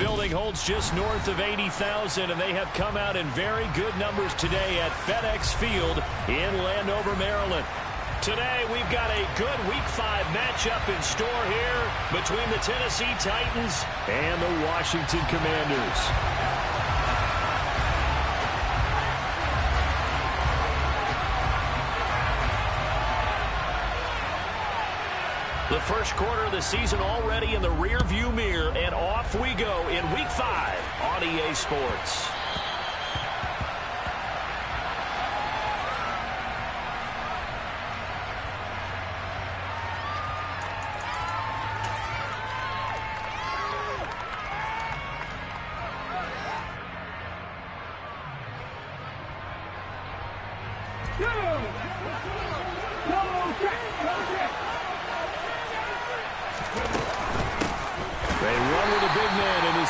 building holds just north of 80,000, and they have come out in very good numbers today at FedEx Field in Landover, Maryland. Today, we've got a good Week 5 matchup in store here between the Tennessee Titans and the Washington Commanders. The first quarter of the season already in the rear-view mirror, and off we go in Week 5 on EA Sports.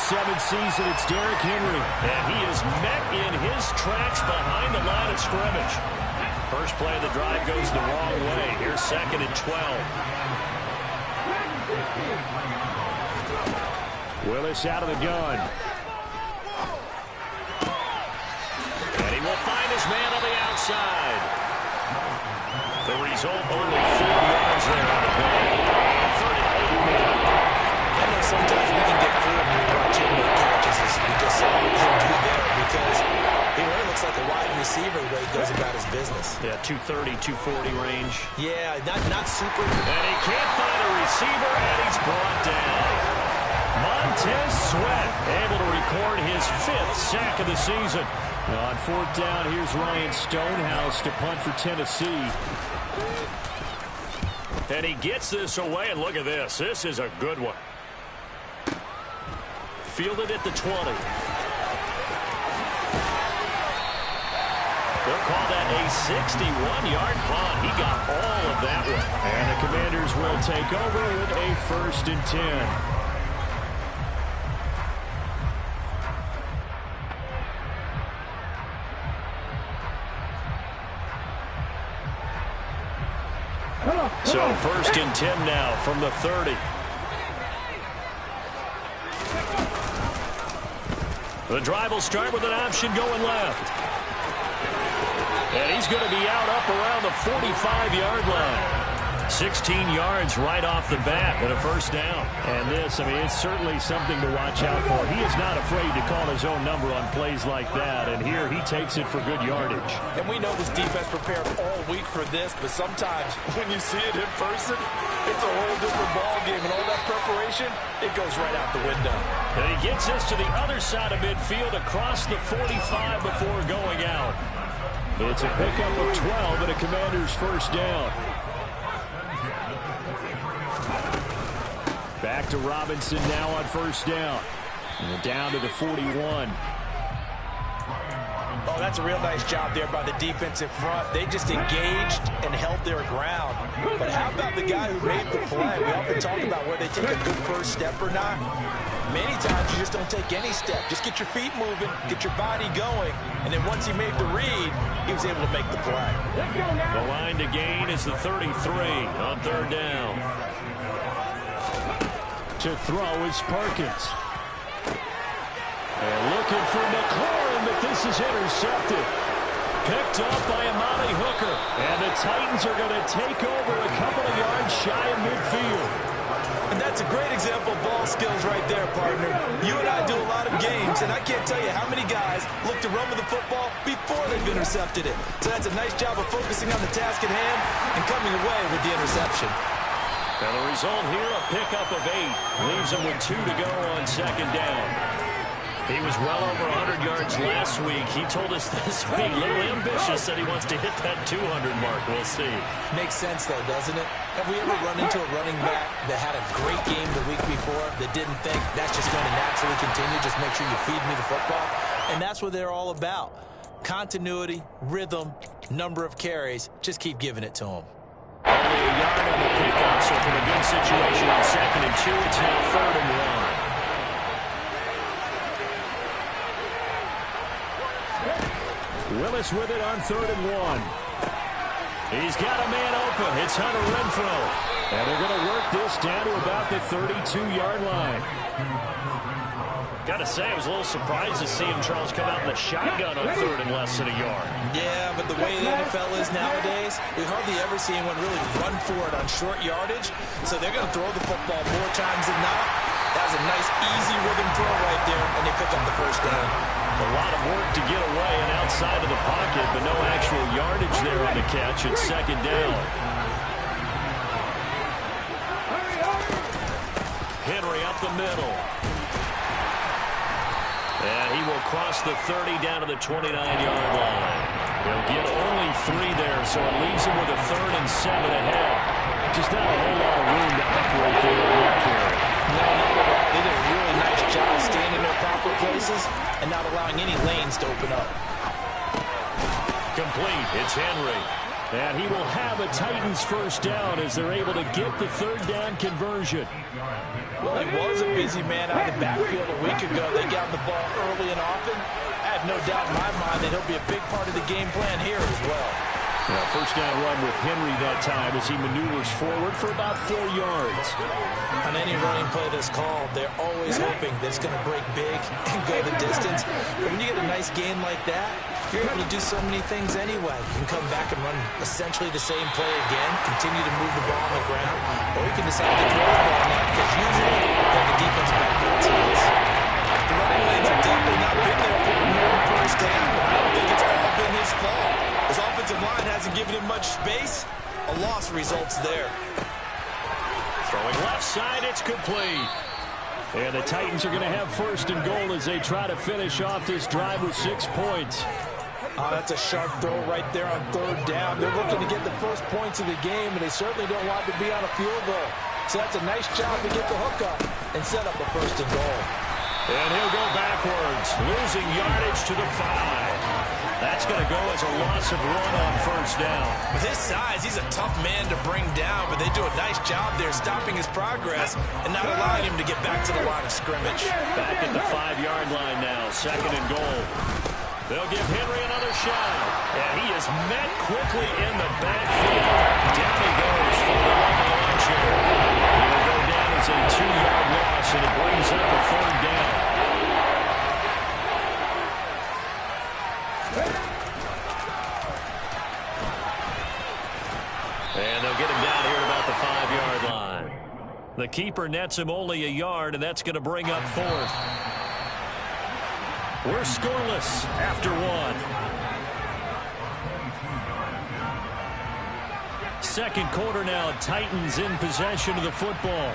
Seventh season, it's Derrick Henry. And he is met in his tracks behind the line of scrimmage. First play of the drive goes the wrong way. Here's 2nd and 12. Willis out of the gun. And he will find his man on the outside. The result, only 4 yards there on the play. 3rd and 8 now. I know sometimes we can get fooled when we watch him make catches, as we just saw him do there, because he really looks like a wide receiver the way he goes about his business. Yeah, 230, 240 range. Yeah, not super. And he can't find a receiver, and he's brought down. Montez Sweat able to record his 5th sack of the season. Now on 4th down, here's Ryan Stonehouse to punt for Tennessee. And he gets this away, and look at this. This is a good one. Fielded at the 20. They'll call that a 61-yard punt. He got all of that one. And the Commanders will take over with a 1st and 10. So 1st and 10 now from the 30. The drive will start with an option going left. And he's going to be out up around the 45-yard line. 16 yards right off the bat and a 1st down. And this, I mean, it's certainly something to watch out for. He is not afraid to call his own number on plays like that. And here he takes it for good yardage. And we know this defense prepared all week for this, but sometimes when you see it in person, it's a whole different ballgame. And all that preparation, it goes right out the window. And he gets us to the other side of midfield across the 45 before going out. It's a pickup of 12 and a Commander's 1st down. Back to Robinson now on 1st down. And down to the 41. Oh, that's a real nice job there by the defensive front. They just engaged and held their ground. But how about the guy who made the play? We often talk about whether they take a good first step or not. Many times you just don't take any step. Just get your feet moving, get your body going, and then once he made the read, he was able to make the play. The line to gain is the 33 on 3rd down. To throw is Perkins. And looking for McLaurin, but this is intercepted. Picked up by Amani Hooker. And the Titans are going to take over a couple of yards shy of midfield. And that's a great example of ball skills right there, partner. You and I do a lot of games, and I can't tell you how many guys look to run with the football before they've intercepted it. So that's a nice job of focusing on the task at hand and coming away with the interception. And the result here, a pickup of 8. Leaves him with 2 to go on 2nd down. He was well over 100 yards last week. He told us this week, a little ambitious, that he wants to hit that 200 mark. We'll see. Makes sense, though, doesn't it? Have we ever run into a running back that had a great game the week before that didn't think that's just going to naturally continue? Just make sure you feed me the football. And that's what they're all about. Continuity, rhythm, number of carries. Just keep giving it to them. Only a yard on the pickup, so from a good situation on 2nd and 2, it's now 3rd and 1. Willis with it on 3rd and 1. He's got a man open. It's Hunter Renfrow. And they're going to work this down to about the 32-yard line. Got to say, I was a little surprised to see him, Charles, come out in the shotgun on third and less than a yard. Yeah, but the way the NFL is nowadays, we hardly ever see anyone really run for it on short yardage. So they're going to throw the football more times than not. That was a nice, easy rhythm throw right there, and they pick up the first down. A lot of work to get away and outside of the pocket, but no actual yardage there on the catch. It's second down. Henry up the middle. And he will cross the 30 down to the 29-yard line. He'll get only 3 there, so it leaves him with a 3rd and 7 ahead. Just not a whole lot of room to operate there in that carry. No, not at all. They did a really nice job staying in their proper places and not allowing any lanes to open up. Complete. It's Henry. And he will have a Titans first down as they're able to get the 3rd down conversion. Well, he was a busy man out of the backfield a week ago. They got the ball early and often. I have no doubt in my mind that he'll be a big part of the game plan here as well. First down run with Henry that time as he maneuvers forward for about 4 yards. On any running play that's called, they're always hoping that it's going to break big and go the distance. But when you get a nice gain like that, you're able to do so many things anyway. You can come back and run essentially the same play again, continue to move the ball on the ground, or you can decide to throw the ball now because usually you have the defense back to its heels. The running lanes have definitely not been there for him here in the first half, but I don't think it's all been his fault. His offensive line hasn't given him much space. A loss results there. Throwing left side, it's complete. And the Titans are going to have first and goal as they try to finish off this drive with 6 points. Oh, that's a sharp throw right there on 3rd down. They're looking to get the first points of the game, and they certainly don't want to be on a field goal. So that's a nice job to get the hook up and set up the first and goal. And he'll go backwards, losing yardage to the 5. That's going to go as a loss of 1 on first down. With his size, he's a tough man to bring down, but they do a nice job there stopping his progress and not allowing him to get back to the line of scrimmage. Back at the 5-yard line now, second and goal. They'll give Henry another shot, and he is met quickly in the backfield. Down he goes for the launch here. He will go down as a 2-yard loss, and it brings up a 3rd down. And they'll get him down here at about the 5-yard line. The keeper nets him only a yard, and that's going to bring up 4th. We're scoreless after 1. Second quarter now, Titans in possession of the football.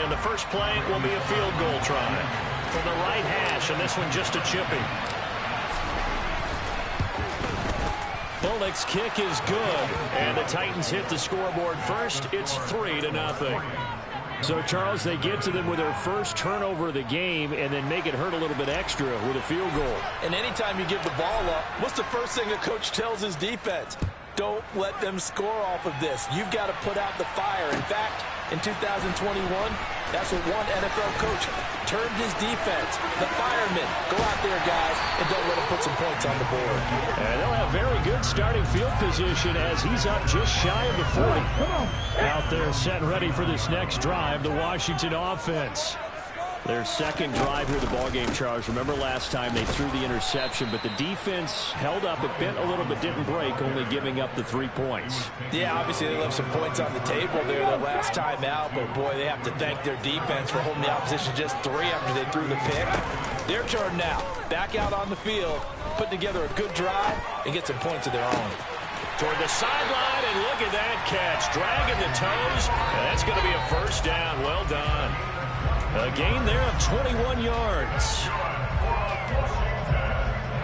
And the first play will be a field goal try from the right hash, and this one just a chipping. Bullock's kick is good, and the Titans hit the scoreboard first. It's 3-0. So, Charles, they get to them with their first turnover of the game and then make it hurt a little bit extra with a field goal. And anytime you give the ball up, what's the first thing a coach tells his defense? Don't let them score off of this. You've got to put out the fire. In fact, in 2021, that's what one NFL coach termed his defense. The firemen. Go out there, guys, and don't let them put some points on the board. And they'll have very good starting field position as he's up just shy of the 40. Out there set and ready for this next drive, the Washington offense. Their second drive here of the ballgame, Charles. Remember last time they threw the interception, but the defense held up. It bent a little but didn't break, only giving up the 3 points. Yeah, obviously they left some points on the table there the last time out, but boy, they have to thank their defense for holding the opposition just 3 after they threw the pick. Their turn now. Back out on the field, put together a good drive, and get some points of their own. Toward the sideline, and look at that catch. Dragging the toes, and that's going to be a first down. Well done. A gain there of 21 yards.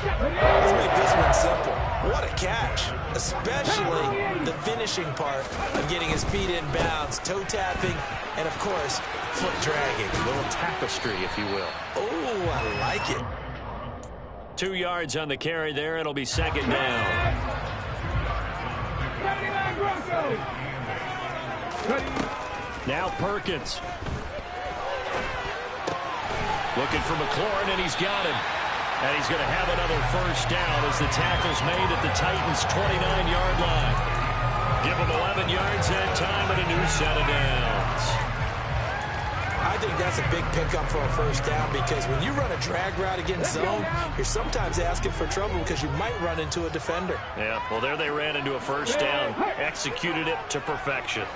Let's make this one simple. What a catch, especially the finishing part of getting his feet in bounds, toe tapping, and, of course, foot dragging. A little tapestry, if you will. Oh, I like it. 2 yards on the carry there. It'll be second down. Now Perkins. Looking for McLaurin, and he's got him. And he's going to have another first down as the tackle's made at the Titans' 29-yard line. Give him 11 yards that time and a new set of downs. I think that's a big pickup for a first down because when you run a drag route against zone, you're sometimes asking for trouble because you might run into a defender. Yeah, well, there they ran into a first down, executed it to perfection.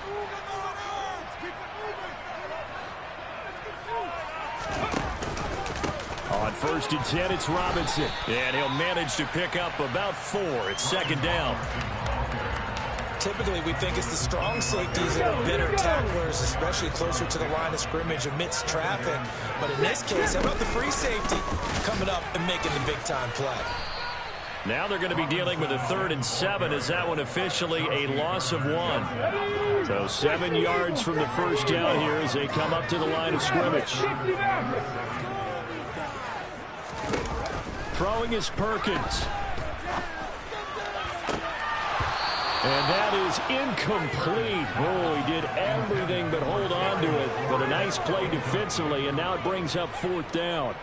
On 1st and 10, it's Robinson. And he'll manage to pick up about 4. It's second down. Typically, we think it's the strong safeties that are better tacklers, especially closer to the line of scrimmage amidst traffic. But in this case, how about the free safety coming up and making the big-time play? Now they're going to be dealing with a 3rd and 7 as that one officially a loss of 1. So 7 yards from the first down here as they come up to the line of scrimmage. Throwing is Perkins. And that is incomplete. Oh, he did everything but hold on to it. But a nice play defensively, and now it brings up 4th down.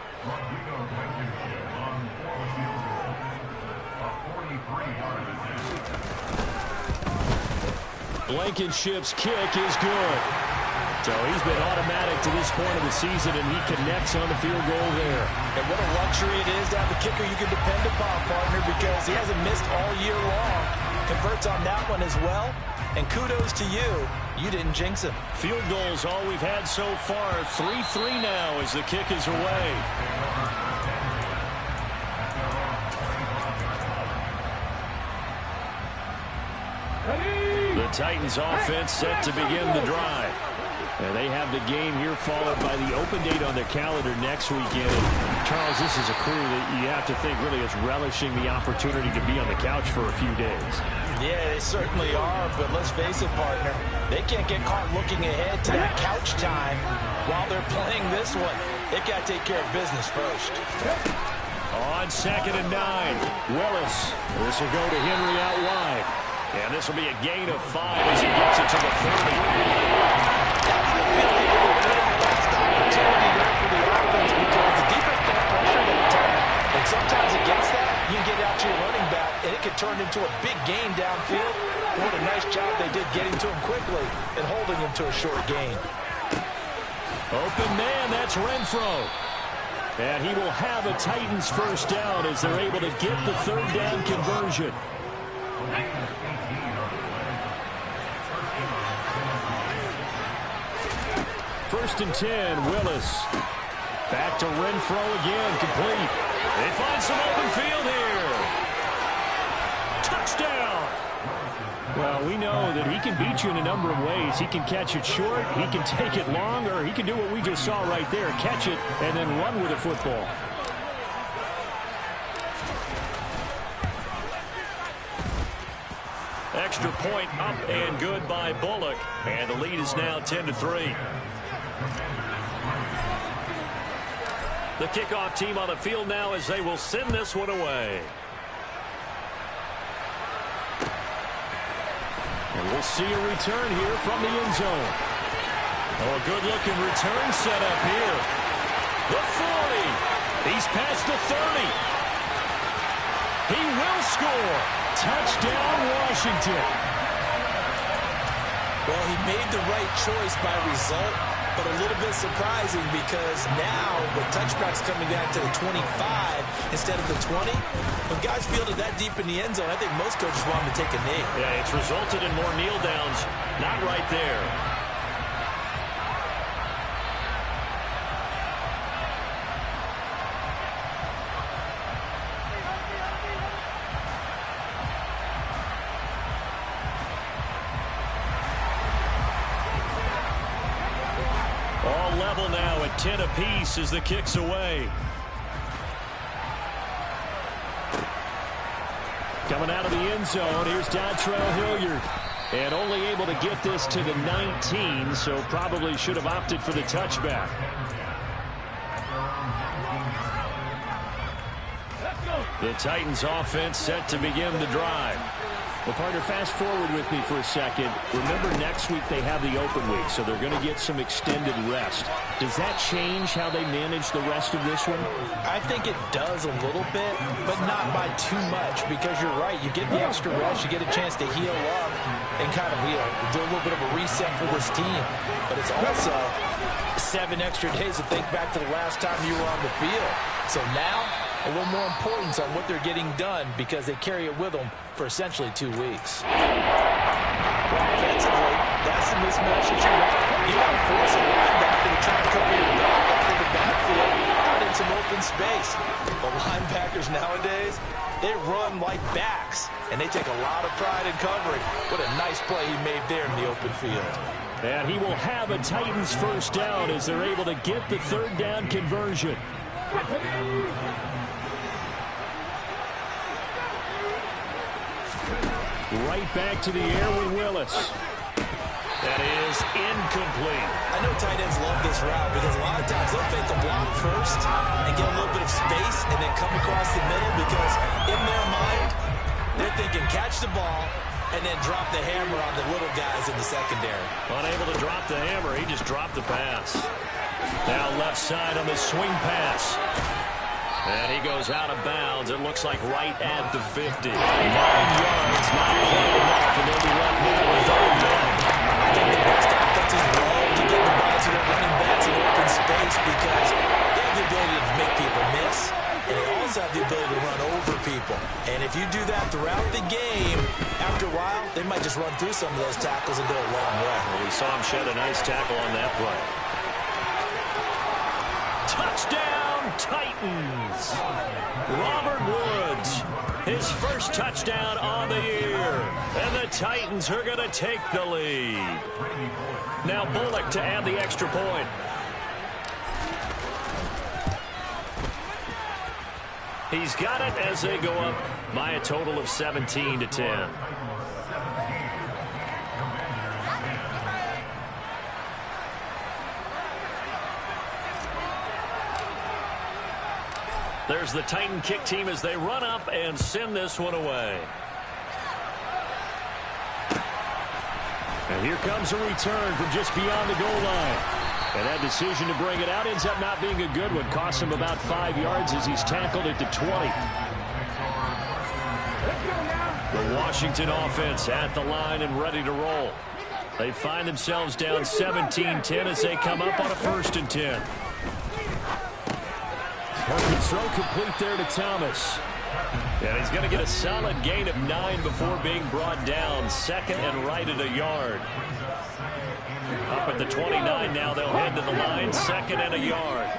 Blankenship's kick is good. So he's been automatic to this point of the season, and he connects on the field goal there. And what a luxury it is to have a kicker you can depend upon, partner, because he hasn't missed all year long. Converts on that one as well. And kudos to you. You didn't jinx him. Field goals all we've had so far. 3-3 now as the kick is away. The Titans offense set to begin the drive. And they have the game here followed by the open date on their calendar next weekend. And Charles, this is a crew that you have to think really is relishing the opportunity to be on the couch for a few days. Yeah, they certainly are, but let's face it, partner. They can't get caught looking ahead to that couch time while they're playing this one. They've got to take care of business first. On 2nd and 9, Willis. This will go to Henry out wide. And this will be a gain of 5 as he gets it to the 30. And sometimes against that, you can get out to your running back, and it can turn into a big gain downfield. What a nice job they did getting to him quickly and holding him to a short gain. Open man, that's Renfro. And he will have a Titans first down as they're able to get the 3rd down conversion. First and 10, Willis. Back to Renfro again, complete. They find some open field here. Touchdown. Well, we know that he can beat you in a number of ways. He can catch it short, he can take it long, or he can do what we just saw right there, catch it and then run with the football. Extra point up and good by Bullock. And the lead is now 10-3. The kickoff team on the field now as they will send this one away. And we'll see a return here from the end zone. Oh, a good-looking return set up here. The 40. He's past the 30. He will score. Touchdown, Washington. Well, he made the right choice by result, but a little bit surprising because now the touchback's coming back to the 25 instead of the 20. When guys fielded that deep in the end zone, I think most coaches want them to take a knee. Yeah, it's resulted in more kneel downs. Not right there. All level now at 10 apiece as the kick's away. Coming out of the end zone, here's Dontrell Hilliard. And only able to get this to the 19, so probably should have opted for the touchback. The Titans offense set to begin the drive. Well, partner, fast forward with me for a second. Remember, next week they have the open week, so they're going to get some extended rest. Does that change how they manage the rest of this one? I think it does a little bit, but not by too much, because you're right. You get the extra rest, you get a chance to heal up and kind of do a little bit of a reset for this team. But it's also 7 extra days to think back to the last time you were on the field. So now, a little more importance on what they're getting done because they carry it with them for essentially 2 weeks. Offensively, that's the mismatch that you want. You got to force a linebacker to try and cover your back out of the backfield out in some open space. The linebackers nowadays, they run like backs, and they take a lot of pride in covering. What a nice play he made there in the open field. And he will have a Titans first down as they're able to get the third down conversion. Right back to the air with Willis. That is incomplete. I know tight ends love this route because a lot of times they'll fake a block first and get a little bit of space and then come across the middle because in their mind, they're thinking catch the ball and then drop the hammer on the little guys in the secondary. Unable to drop the hammer, he just dropped the pass. Now left side on the swing pass. And he goes out of bounds. It looks like right at the 50. 9 yards, not quite enough, and they'll be left now with third down. I think the best offenses love to get the ball to their running backs in open space because they have the ability to make people miss, and they also have the ability to run over people. And if you do that throughout the game, after a while, they might just run through some of those tackles and go a long way. Well, we saw him shed a nice tackle on that play. Touchdown, Titans! Robert Woods, his first touchdown on the year. And the Titans are going to take the lead. Now Bullock to add the extra point. He's got it as they go up by a total of 17-10. There's the Titan kick team as they run up and send this one away. And here comes a return from just beyond the goal line. And that decision to bring it out ends up not being a good one. Costs him about 5 yards as he's tackled at the 20. The Washington offense at the line and ready to roll. They find themselves down 17-10 as they come up on a 1st and 10. Perfect throw complete there to Thomas. And he's going to get a solid gain of 9 before being brought down. 2nd and right at a yard. Up at the 29 now, they'll head to the line. 2nd and a yard.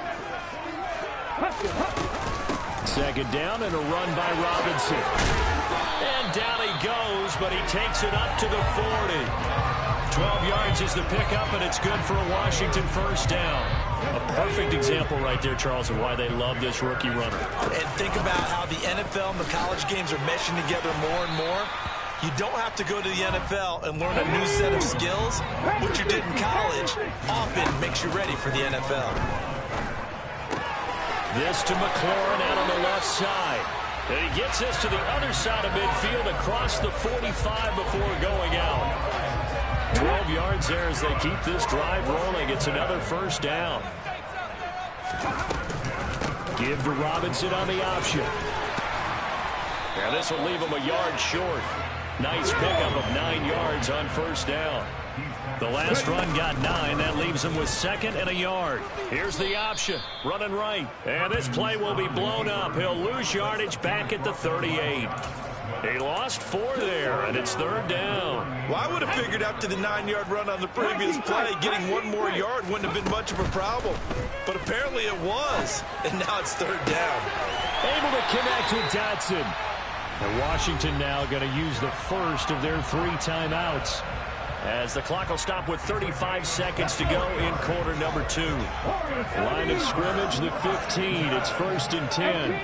2nd down and a run by Robinson. And down he goes, but he takes it up to the 40. 12 yards is the pickup, and it's good for a Washington first down. A perfect example right there, Charles, of why they love this rookie runner. And think about how the NFL and the college games are meshing together more and more. You don't have to go to the NFL and learn a new set of skills. What you did in college often makes you ready for the NFL. This to McLaurin out on the left side. And he gets this to the other side of midfield across the 45 before going out. 12 yards there as they keep this drive rolling. It's another first down. Give to Robinson on the option. Yeah, this will leave him a yard short. Nice pickup of 9 yards on first down. The last run got 9. That leaves him with 2nd and a yard. Here's the option. Running right. And this play will be blown up. He'll lose yardage back at the 38. He lost 4 there, and it's 3rd down. Well, I would have figured after the 9-yard run on the previous play, getting 1 more yard wouldn't have been much of a problem. But apparently it was, and now it's 3rd down. Able to connect with Dotson. And Washington now going to use the first of their 3 timeouts. As the clock will stop with 35 seconds to go in quarter number 2. Line of scrimmage, the 15. It's 1st and 10.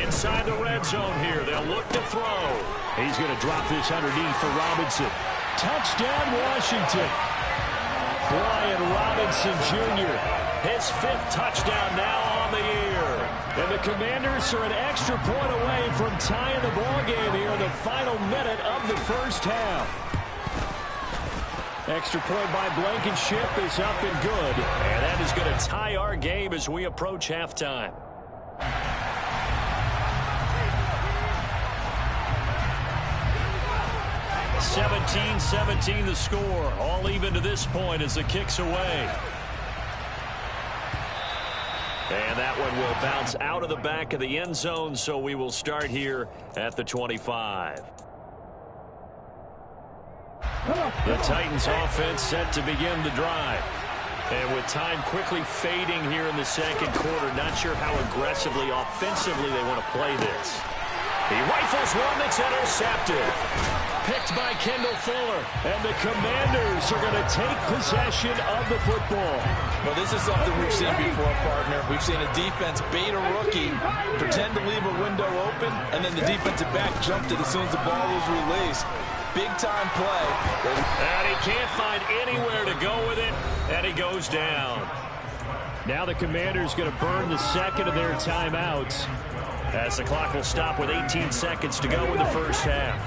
Inside the red zone here. They'll look to throw. He's going to drop this underneath for Robinson. Touchdown, Washington. Brian Robinson Jr. His 5th touchdown now on the year. And the Commanders are an extra point away from tying the ball game here in the final minute of the first half. Extra point by Blankenship is up and good. And that is going to tie our game as we approach halftime. (17-17) the score. All even to this point as the kick's away. And that one will bounce out of the back of the end zone, so we will start here at the 25. The Titans offense set to begin the drive. And with time quickly fading here in the second quarter, not sure how aggressively, offensively they want to play this. He rifles one that's intercepted. Picked by Kendall Fuller. And the Commanders are going to take possession of the football. Well, this is something we've seen before, partner. We've seen a defense bait a rookie, pretend to leave a window open, and then the defensive back jumped it as soon as the ball was released. Big-time play. And he can't find anywhere to go with it, and he goes down. Now the Commanders going to burn the second of their timeouts, as the clock will stop with 18 seconds to go in the first half.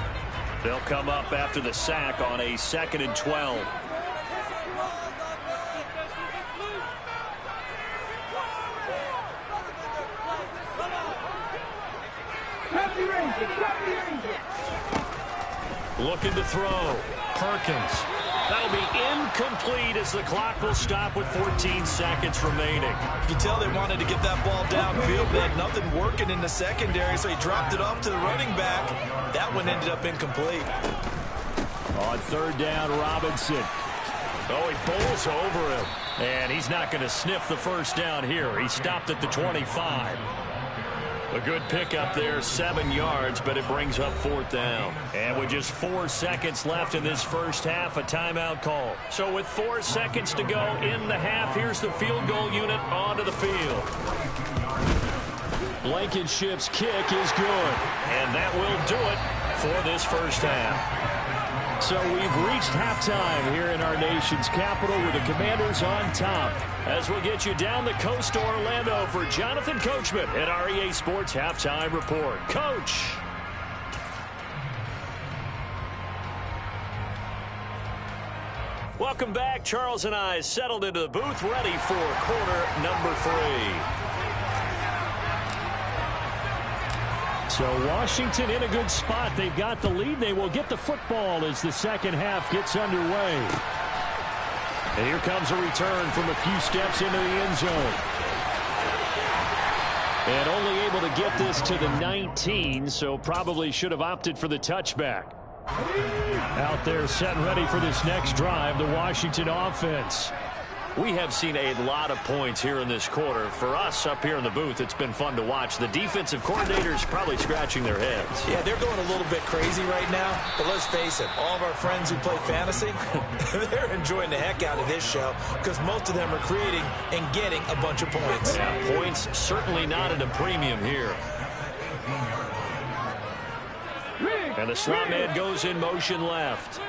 They'll come up after the sack on a 2nd and 12. Looking to throw. Perkins. That'll be incomplete as the clock will stop with 14 seconds remaining. You can tell they wanted to get that ball downfield. They had nothing working in the secondary, so he dropped it off to the running back. That one ended up incomplete. On 3rd down, Robinson. Oh, he bowls over him. And he's not going to sniff the first down here. He stopped at the 25. A good pickup there, 7 yards, but it brings up 4th down. And with just 4 seconds left in this first half, a timeout call. So with 4 seconds to go in the half, here's the field goal unit onto the field. Blankenship's kick is good. And that will do it for this first half. So we've reached halftime here in our nation's capital with the Commanders on top. As we'll get you down the coast to Orlando for Jonathan Coachman at our EA Sports Halftime Report. Coach. Welcome back. Charles and I settled into the booth ready for quarter number 3. So Washington in a good spot. They've got the lead. They will get the football as the second half gets underway. And here comes a return from a few steps into the end zone. And only able to get this to the 19, so probably should have opted for the touchback. Out there set and ready for this next drive, the Washington offense. We have seen a lot of points here in this quarter. For us up here in the booth, it's been fun to watch. The defensive coordinators probably scratching their heads. Yeah, they're going a little bit crazy right now. But let's face it, all of our friends who play fantasy, they're enjoying the heck out of this show because most of them are creating and getting a bunch of points. Yeah, points certainly not at a premium here. And the slot man goes in motion left.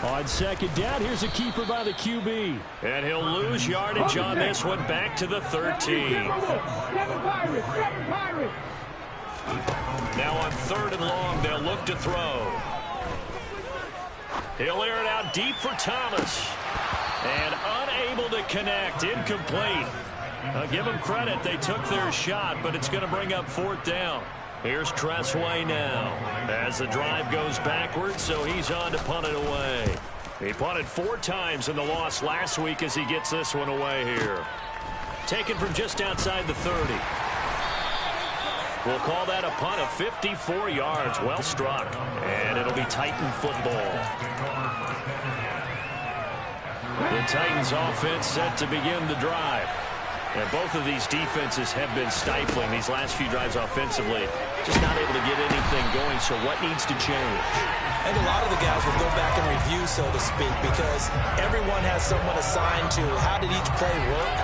On 2nd down, here's a keeper by the QB. And he'll lose yardage on this one back to the 13. Now on 3rd and long, they'll look to throw. He'll air it out deep for Thomas. And unable to connect, incomplete. Give them credit, they took their shot, but it's going to bring up 4th down. Here's Tressway now as the drive goes backwards, so he's on to punt it away. He punted 4 times in the loss last week as he gets this one away here. Taken from just outside the 30. We'll call that a punt of 54 yards. Well struck. And it'll be Titan football. The Titans offense set to begin the drive. And both of these defenses have been stifling these last few drives offensively. Just not able to get anything going, so what needs to change? I think a lot of the guys will go back and review, so to speak, because everyone has someone assigned to how did each play work.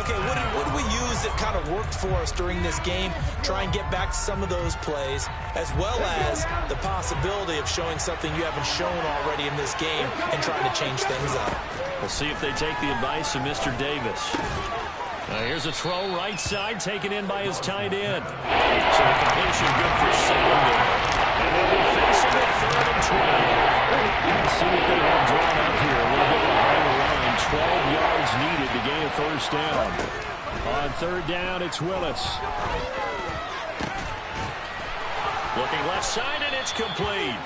Okay, what did we use that kind of worked for us during this game. Try and get back to some of those plays, as well as the possibility of showing something you haven't shown already in this game and trying to change things up. We'll see if they take the advice of Mr. Davis. Here's a throw right side taken in by his tight end. So the completion good for 7 there. And they'll be facing a 3rd and 12. Let's see what they have drawn up here. A little bit behind the line. 12 yards needed to gain a 1st down. On 3rd down, it's Willis. Looking left side, and it's complete.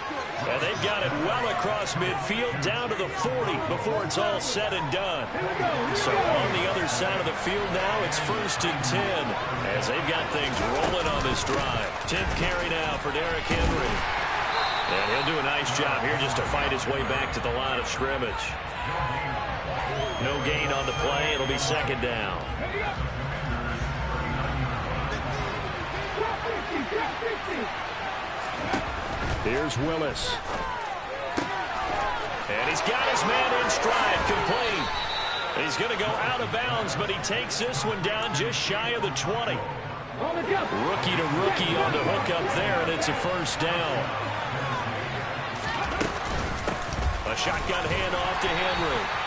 And they've got it well across midfield down to the 40 before it's all said and done. So on the other side of the field now, it's 1st and 10 as they've got things rolling on this drive. 10th carry now for Derrick Henry. And he'll do a nice job here just to fight his way back to the line of scrimmage. No gain on the play. It'll be 2nd down. Here's Willis. And he's got his man in stride, complete. He's going to go out of bounds, but he takes this one down just shy of the 20. Rookie to rookie on the hook up there, and it's a 1st down. A shotgun handoff to Henry.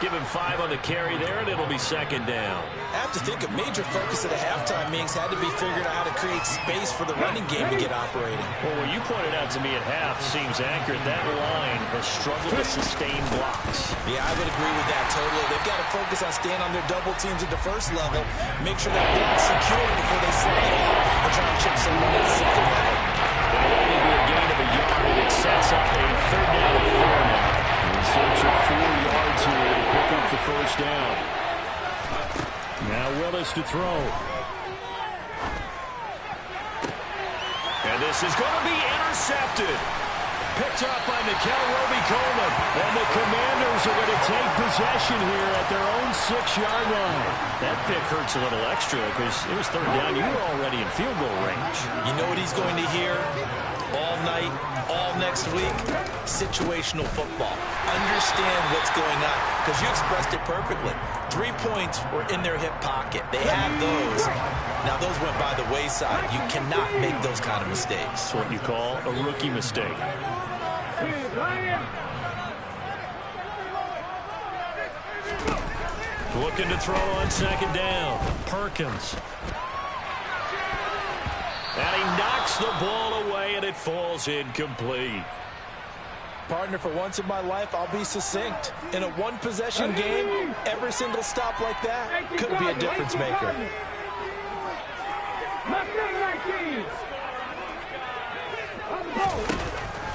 Give him 5 on the carry there, and it'll be 2nd down. I have to think a major focus of the halftime meetings had to be figuring out how to create space for the running game to get operating. Well, what you pointed out to me at half seems accurate. That line has struggled to sustain blocks. Yeah, I would agree with that totally. They've got to focus on staying on their double teams at the 1st level, make sure that block's secure before they slide off and try and chip someone at the 2nd level. It'll only be a gain of a yard, and it sets up a 3rd down and 4 now. In search of 4 yards here to pick up the 1st down. Now Willis to throw. And this is going to be intercepted. Picked up by Nikel Roby-Coleman. And the Commanders are going to take possession here at their own 6-yard line. That pick hurts a little extra because it was 3rd down. You were already in field goal range. You know what he's going to hear all night, all next week? Situational football. Understand what's going on, because you expressed it perfectly. 3 points were in their hip pocket. They had those. Now, those went by the wayside. You cannot make those kind of mistakes. That's what you call a rookie mistake. Looking to throw on 2nd down. Perkins. And he knocks the ball away, and it falls incomplete. Partner, for once in my life, I'll be succinct. In a one-possession game, every single stop like that could be a difference maker.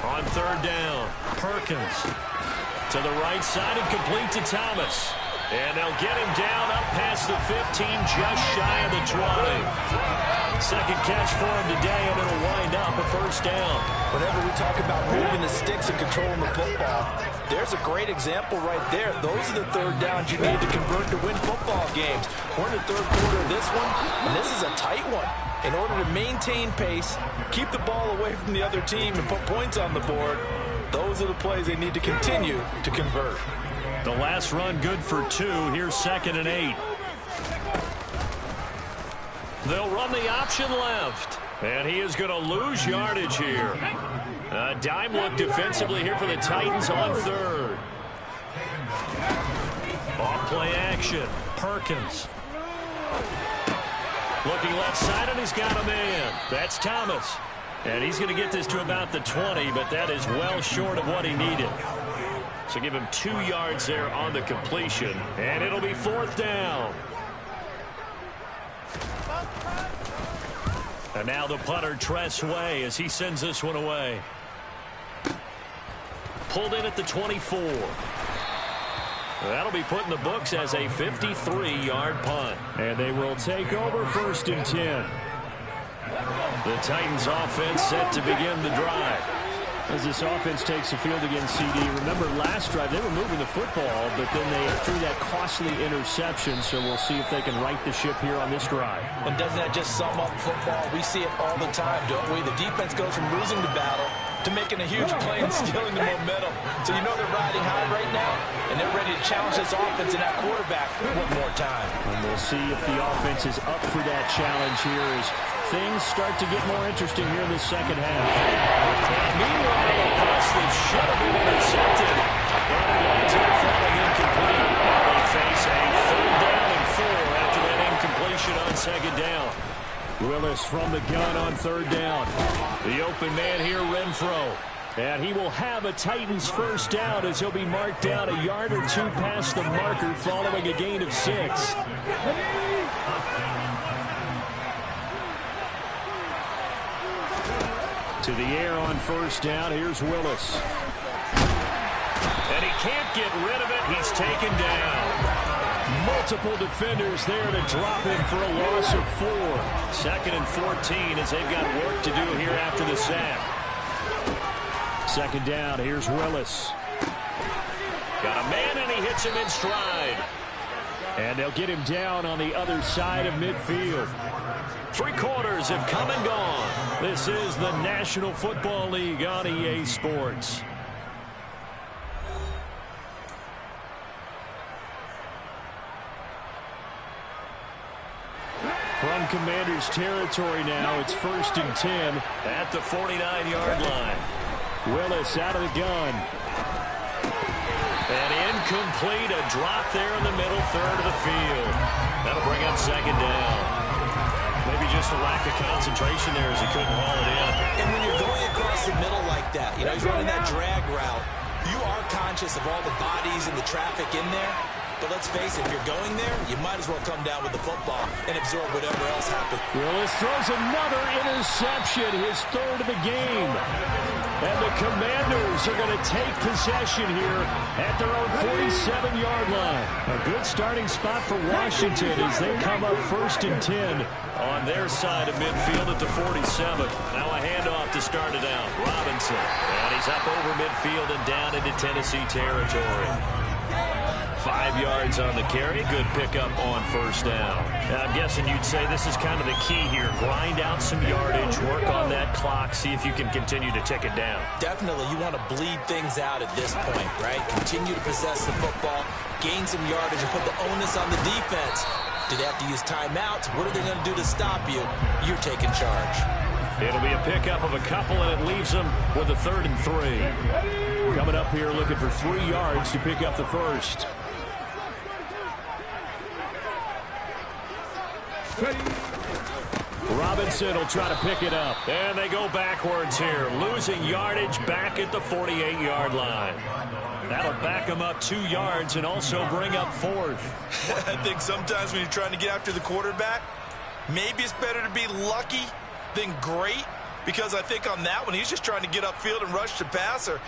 On 3rd down, Perkins to the right side and complete to Thomas. And they'll get him down up past the 15, just shy of the 20. 2nd catch for him today, and it'll wind up a 1st down. Whenever we talk about moving the sticks and controlling the football, there's a great example right there. Those are the 3rd downs you need to convert to win football games. We're in the 3rd quarter of this one, and this is a tight one. In order to maintain pace, keep the ball away from the other team, and put points on the board, those are the plays they need to continue to convert. The last run good for 2. Here's 2nd and 8. They'll run the option left. And he is going to lose yardage here. A dime look defensively here for the Titans on 3rd. Off play action. Perkins. Looking left side, and he's got a man. That's Thomas. And he's going to get this to about the 20, but that is well short of what he needed. So give him 2 yards there on the completion, and it'll be 4th down. And now the punter, Tress Way, as he sends this one away. Pulled in at the 24. That'll be put in the books as a 53-yard punt. And they will take over 1st and 10. The Titans offense set to begin the drive. As this offense takes the field against CD, remember last drive they were moving the football, but then they threw that costly interception, so we'll see if they can right the ship here on this drive. And doesn't that just sum up football? We see it all the time, don't we? The defense goes from losing the battle to making a huge play and stealing the momentum. So you know they're riding high right now, and they're ready to challenge this offense and that quarterback one more time. And we'll see if the offense is up for that challenge here as things start to get more interesting here in the second half. And meanwhile, a pass that should have been intercepted. And it winds up falling incomplete. They face a 3rd down and 4 after that incompletion on 2nd down. Willis from the gun on 3rd down. The open man here, Renfro. And he will have a Titans first down as he'll be marked down a yard or 2 past the marker following a gain of 6. To the air on 1st down. Here's Willis. And he can't get rid of it. He's taken down. Multiple defenders there to drop him for a loss of 4. 2nd and 14 as they've got work to do here after the sack. 2nd down. Here's Willis. Got a man, and he hits him in stride. And they'll get him down on the other side of midfield. 3 quarters have come and gone. This is the National Football League on EA Sports. From Commanders territory now, it's 1st and 10 at the 49-yard line. Willis out of the gun. And incomplete, a drop there in the middle 3rd of the field. That'll bring up 2nd down. Maybe just a lack of concentration there as he couldn't haul it in. And when you're going across the middle like that, you know, he's running that drag route, you are conscious of all the bodies and the traffic in there. But let's face it, if you're going there, you might as well come down with the football and absorb whatever else happens. Willis throws another interception, his 3rd of the game. And the Commanders are going to take possession here at their own 47-yard line. A good starting spot for Washington as they come up 1st and 10 on their side of midfield at the 47. Now a handoff to start it out. Robinson. And he's up over midfield and down into Tennessee territory. 5 yards on the carry. Good pickup on 1st down. Now, I'm guessing you'd say this is kind of the key here. Grind out some yardage, work on that clock, see if you can continue to tick it down. Definitely, you want to bleed things out at this point, right? Continue to possess the football, gain some yardage, and put the onus on the defense. Do they have to use timeouts? What are they going to do to stop you? You're taking charge. It'll be a pickup of a couple, and it leaves them with a 3rd and 3. Coming up here looking for 3 yards to pick up the first. Robinson will try to pick it up. And they go backwards here, losing yardage back at the 48-yard line. That'll back them up 2 yards and also bring up 4th. I think sometimes when you're trying to get after the quarterback, maybe it's better to be lucky than great, because I think on that one, he's just trying to get upfield and rush the passer.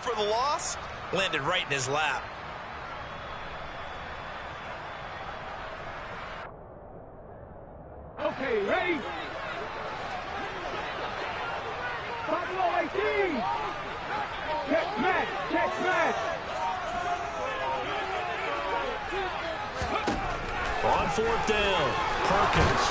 For the loss, landed right in his lap. Okay, ready? Buffalo 18! Check match, check match! On 4th down, Perkins.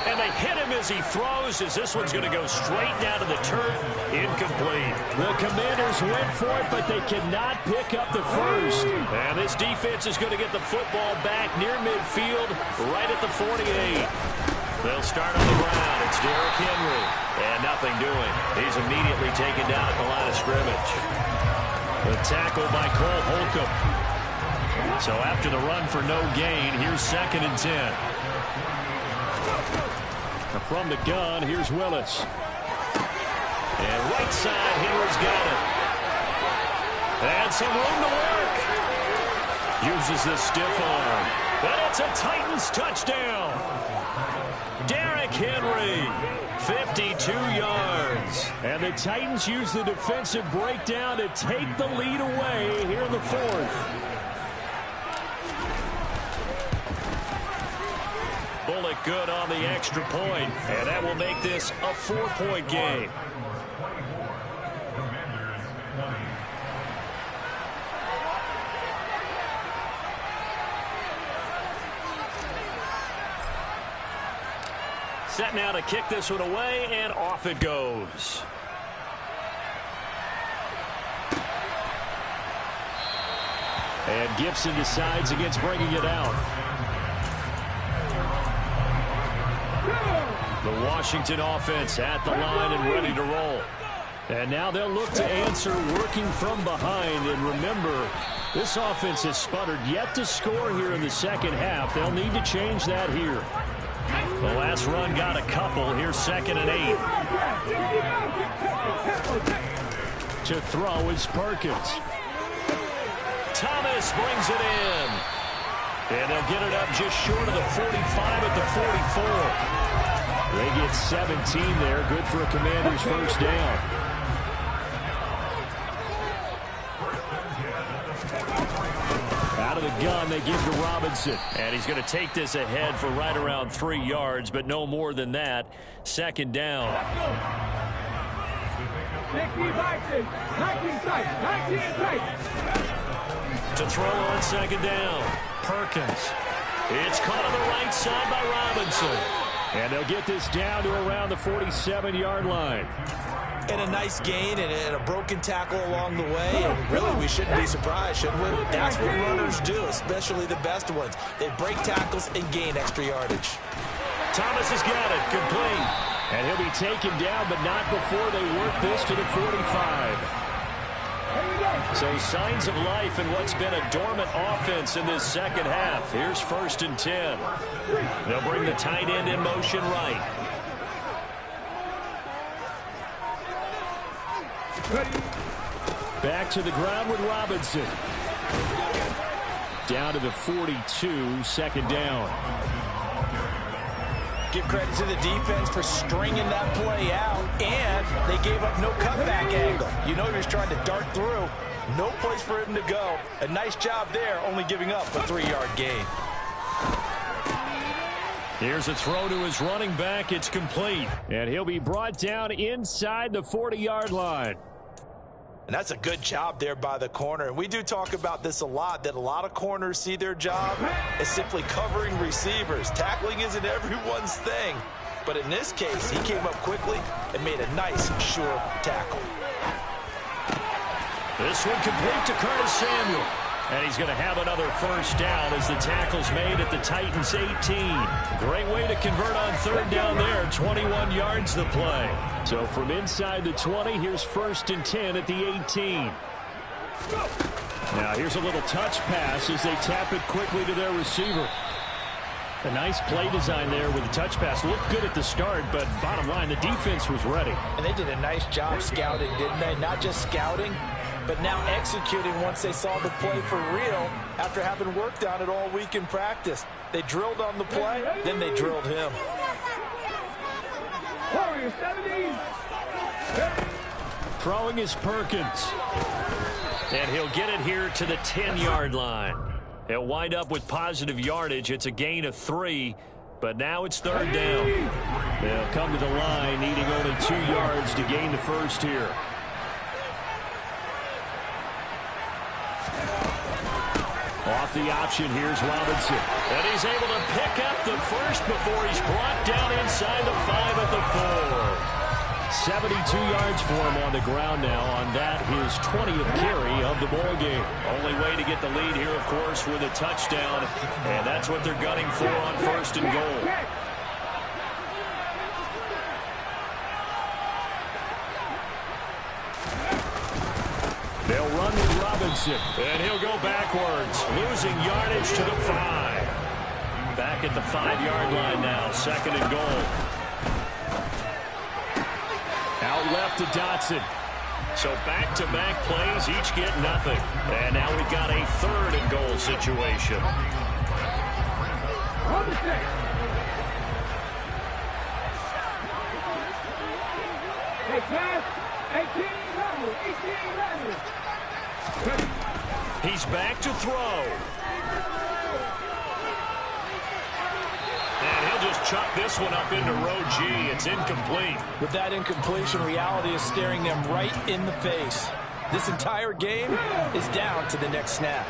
And they hit him as he throws, as this one's going to go straight down to the turf. Incomplete. The Commanders went for it, but they cannot pick up the first. And this defense is going to get the football back near midfield, right at the 48. They'll start on the ground. It's Derrick Henry. And nothing doing. He's immediately taken down at the line of scrimmage. The tackle by Cole Holcomb. So after the run for no gain, here's 2nd and 10. From the gun, here's Willis. And right side, Henry's got it. And some room to work. Uses the stiff arm. And it's a Titans touchdown. Derrick Henry, 52 yards. And the Titans use the defensive breakdown to take the lead away here in the fourth. Bullock good on the extra point, and that will make this a 4-point game. Set now to kick this one away, and off it goes. And Gibson decides against bringing it out. The Washington offense at the line and ready to roll. And now they'll look to answer working from behind. And remember, this offense has sputtered yet to score here in the second half. They'll need to change that here. The last run got a couple. Here's 2nd and 8. To throw is Perkins. Thomas brings it in. And they'll get it up just short of the 45 at the 44. They get 17 there. Good for a Commander's first down. Out of the gun, they give to Robinson. And he's going to take this ahead for right around 3 yards, but no more than that. 2nd down. 19 tight. To throw on 2nd down. Perkins. It's caught on the right side by Robinson. And they'll get this down to around the 47-yard line. And a nice gain and a broken tackle along the way. And really, we shouldn't be surprised, should we? That's what runners do, especially the best ones. They break tackles and gain extra yardage. Thomas has got it. Complete. And he'll be taken down, but not before they work this to the 45. So signs of life in what's been a dormant offense in this second half. Here's 1st and 10. They'll bring the tight end in motion right. Back to the ground with Robinson. Down to the 42, 2nd down. Give credit to the defense for stringing that play out, and they gave up no cutback angle. You know he was trying to dart through. No place for him to go. A nice job there, only giving up a 3-yard gain. Here's a throw to his running back. It's complete. And he'll be brought down inside the 40-yard line. And that's a good job there by the corner. And we do talk about this a lot, that a lot of corners see their job as simply covering receivers. Tackling isn't everyone's thing. But in this case, he came up quickly and made a nice, sure tackle. This one complete to Curtis Samuel. And he's going to have another first down as the tackle's made at the Titans 18. Great way to convert on 3rd down there. 21 yards the play. So from inside the 20, here's 1st and 10 at the 18. Now here's a little touch pass as they tap it quickly to their receiver. A nice play design there with the touch pass. Looked good at the start, but bottom line, the defense was ready. And they did a nice job scouting, didn't they? Not just scouting, but now executing once they saw the play for real after having worked on it all week in practice. They drilled on the play, then they drilled him. Throwing is Perkins. And he'll get it here to the 10-yard line. He'll wind up with positive yardage. It's a gain of 3, but now it's 3rd down. They'll come to the line, needing only 2 yards to gain the first here. Off the option, here's Robinson. And he's able to pick up the first before he's brought down inside the 5 at the 4. 72 yards for him on the ground now on that, his 20th carry of the ball game. Only way to get the lead here, of course, with a touchdown. And that's what they're gunning for on 1st and goal. They'll run with Robinson. And he'll go backwards, losing yardage to the 5. Back at the 5-yard line now, 2nd and goal. out left to Dotson. So back-to-back plays, each get nothing. And now we've got a 3rd and goal situation. He's back to throw. And he'll just chuck this one up into row G. It's incomplete. With that incompletion, reality is staring them right in the face. This entire game is down to the next snap.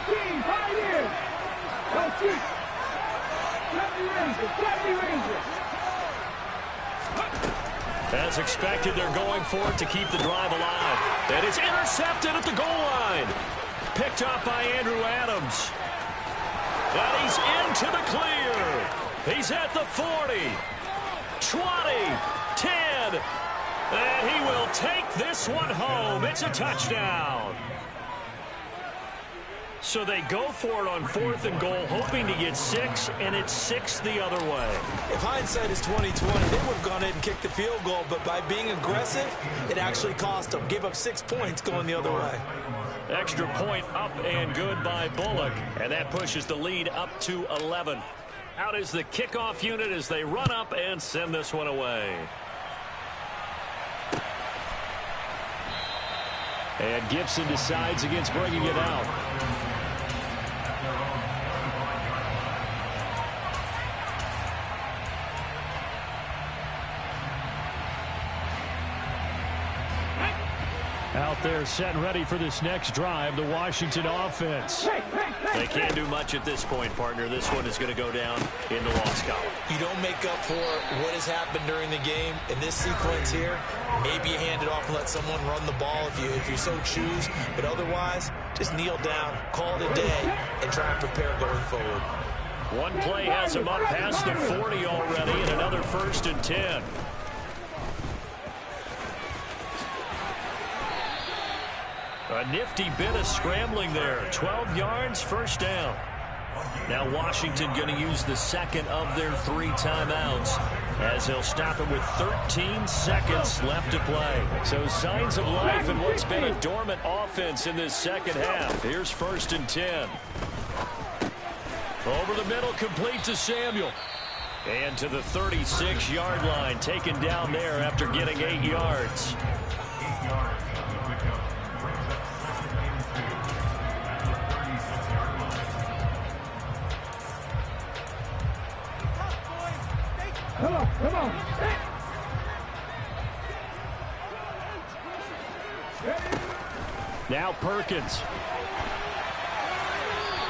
18, 5 years. Go shoot. 70 Rangers. As expected, they're going for it to keep the drive alive. And it's intercepted at the goal line. Picked up by Andrew Adams. And he's into the clear. He's at the 40, 20, 10. And he will take this one home. It's a touchdown. So they go for it on 4th and goal, hoping to get 6, and it's 6 the other way. If hindsight is 20/20, they would have gone in and kicked the field goal, but by being aggressive, it actually cost them. Gave up 6 points going the other way. Extra point up and good by Bullock, and that pushes the lead up to 11. Out is the kickoff unit as they run up and send this one away. And Gibson decides against bringing it out. Out there set and ready for this next drive, the Washington offense. They can't do much at this point, partner. This one is going to go down in the loss column. You don't make up for what has happened during the game. In this sequence here, maybe you hand it off and let someone run the ball if you so choose. But otherwise, just kneel down, call it a day, and try and prepare going forward. One play has him up past the 40 already, and another 1st and 10. A nifty bit of scrambling there. 12 yards, 1st down. Now Washington going to use the 2nd of their 3 timeouts as they'll stop it with 13 seconds left to play. So signs of life in what's been a dormant offense in this 2nd half. Here's 1st and 10. Over the middle, complete to Samuel. And to the 36-yard line, taken down there after getting 8 yards. Come on. Now Perkins.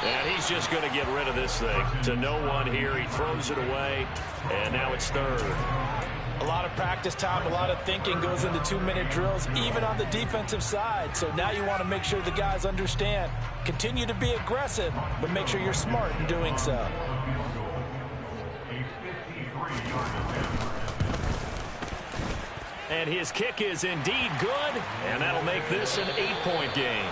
And he's just going to get rid of this thing. To no one here. He throws it away. And now it's 3rd. A lot of practice time, a lot of thinking goes into 2-minute drills, even on the defensive side. So now you want to make sure the guys understand. Continue to be aggressive, but make sure you're smart in doing so. And his kick is indeed good, and that'll make this an 8-point game.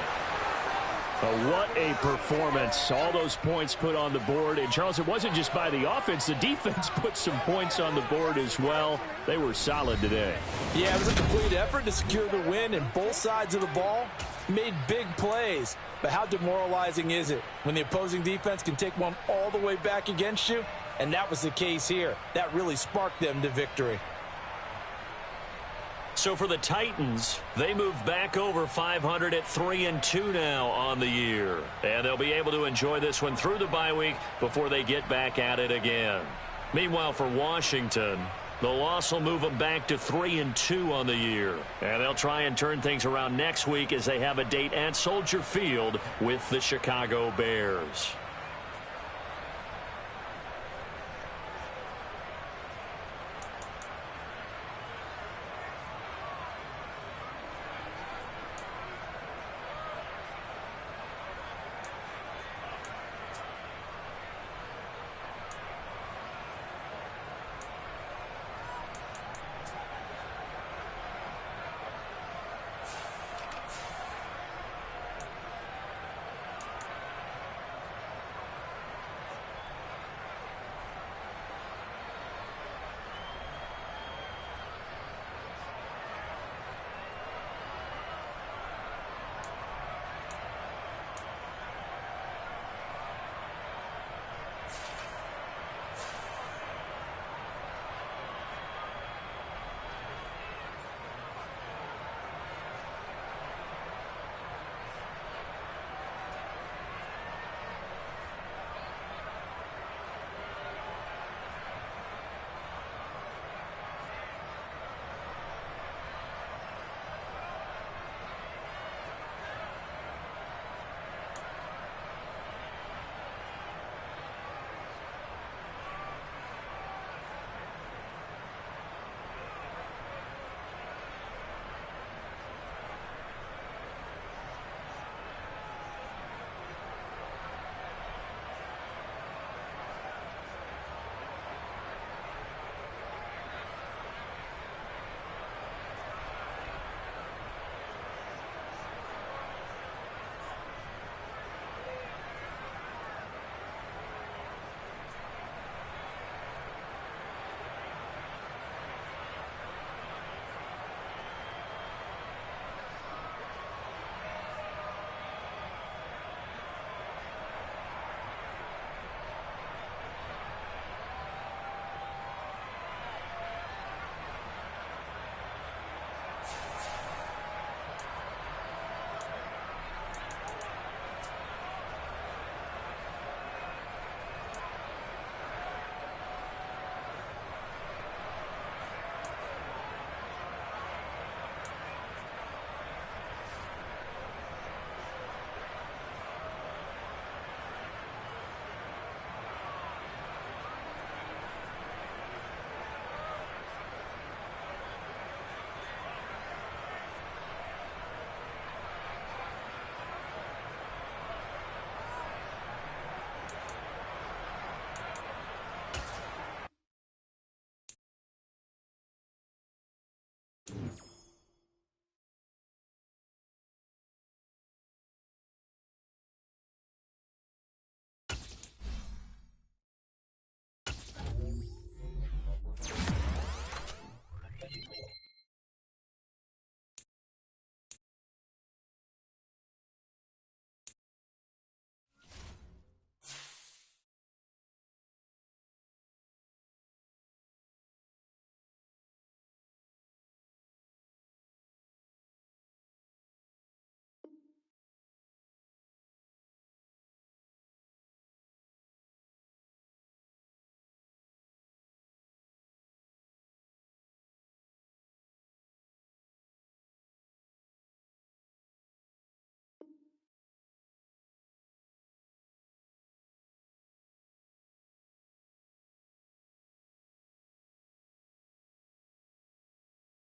What a performance. All those points put on the board. And, Charles, it wasn't just by the offense. The defense put some points on the board as well. They were solid today. Yeah, it was a complete effort to secure the win, and both sides of the ball made big plays. But how demoralizing is it when the opposing defense can take one all the way back against you? And that was the case here. That really sparked them to victory. So for the Titans, they move back over 500 at 3-2 now on the year. And they'll be able to enjoy this one through the bye week before they get back at it again. Meanwhile, for Washington, the loss will move them back to 3-2 on the year. And they'll try and turn things around next week as they have a date at Soldier Field with the Chicago Bears.